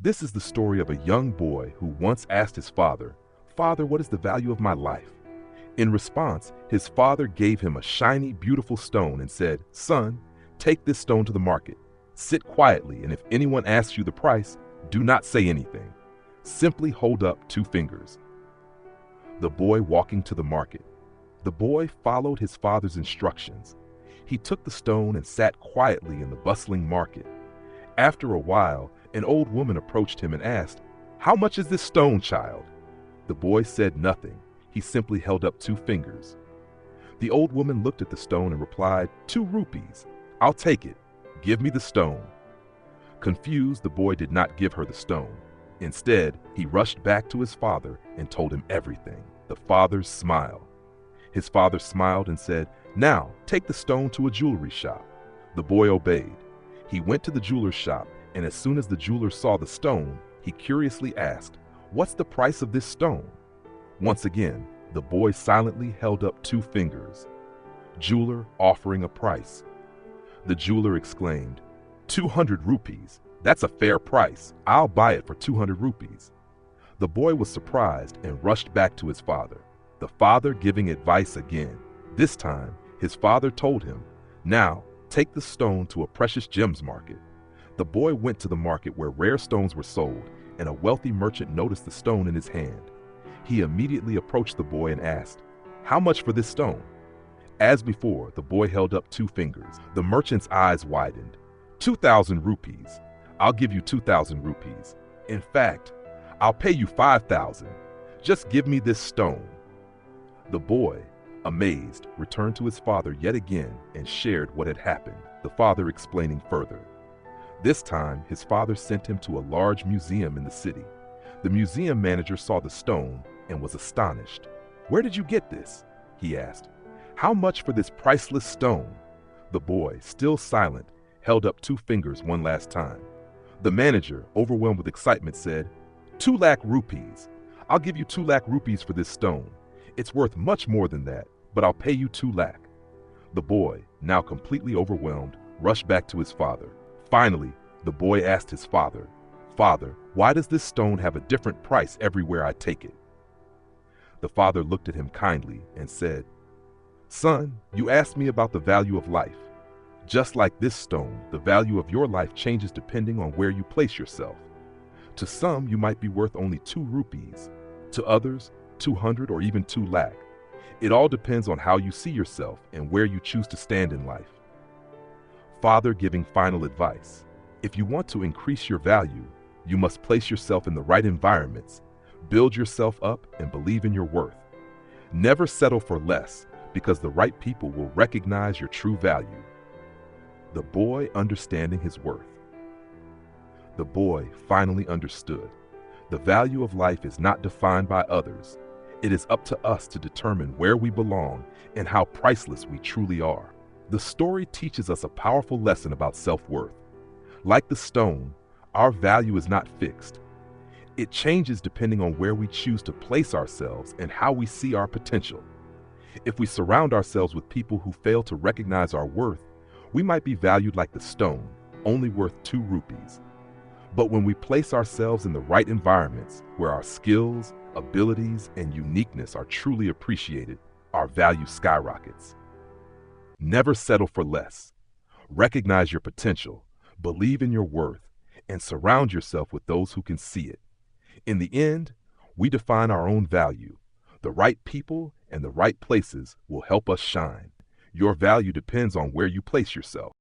This is the story of a young boy who once asked his father, "Father, what is the value of my life?" In response, his father gave him a shiny, beautiful stone and said, "Son, take this stone to the market. Sit quietly, and if anyone asks you the price, do not say anything. Simply hold up 2 fingers." The boy walking to the market. The boy followed his father's instructions. He took the stone and sat quietly in the bustling market. After a while, an old woman approached him and asked, "How much is this stone, child?" The boy said nothing. He simply held up 2 fingers. The old woman looked at the stone and replied, "2 rupees. I'll take it. Give me the stone." Confused, the boy did not give her the stone. Instead, he rushed back to his father and told him everything. The father's smile. His father smiled and said, "Now, take the stone to a jewelry shop." The boy obeyed. He went to the jeweler's shop, and as soon as the jeweler saw the stone, he curiously asked, "What's the price of this stone?" Once again, the boy silently held up 2 fingers. Jeweler offering a price. The jeweler exclaimed, 200 rupees. That's a fair price. I'll buy it for 200 rupees. The boy was surprised and rushed back to his father. The father giving advice again. This time, his father told him, "Now, take the stone to a precious gems market." The boy went to the market where rare stones were sold, and a wealthy merchant noticed the stone in his hand. He immediately approached the boy and asked, "How much for this stone?" As before, the boy held up 2 fingers. The merchant's eyes widened. 2,000 rupees. I'll give you 2,000 rupees. In fact, I'll pay you 5,000. Just give me this stone. The boy, amazed, returned to his father yet again and shared what had happened, the father explaining further. This time, his father sent him to a large museum in the city. The museum manager saw the stone and was astonished. "Where did you get this?" he asked. "How much for this priceless stone?" The boy, still silent, held up 2 fingers one last time. The manager, overwhelmed with excitement, said, 2 lakh rupees. I'll give you 2 lakh rupees for this stone. It's worth much more than that, but I'll pay you 2 lakh. The boy, now completely overwhelmed, rushed back to his father. Finally, the boy asked his father, "Father, why does this stone have a different price everywhere I take it?" The father looked at him kindly and said, "Son, you asked me about the value of life. Just like this stone, the value of your life changes depending on where you place yourself. To some, you might be worth only 2 rupees. To others, 200 or even 2 lakh. It all depends on how you see yourself and where you choose to stand in life." Father giving final advice. If you want to increase your value, you must place yourself in the right environments, build yourself up, and believe in your worth. Never settle for less, because the right people will recognize your true value. The boy understanding his worth. The boy finally understood. The value of life is not defined by others. It is up to us to determine where we belong and how priceless we truly are. The story teaches us a powerful lesson about self-worth. Like the stone, our value is not fixed. It changes depending on where we choose to place ourselves and how we see our potential. If we surround ourselves with people who fail to recognize our worth, we might be valued like the stone, only worth 2 rupees. But when we place ourselves in the right environments, where our skills, abilities, and uniqueness are truly appreciated, our value skyrockets. Never settle for less. Recognize your potential, believe in your worth, and surround yourself with those who can see it. In the end, we define our own value. The right people and the right places will help us shine. Your value depends on where you place yourself.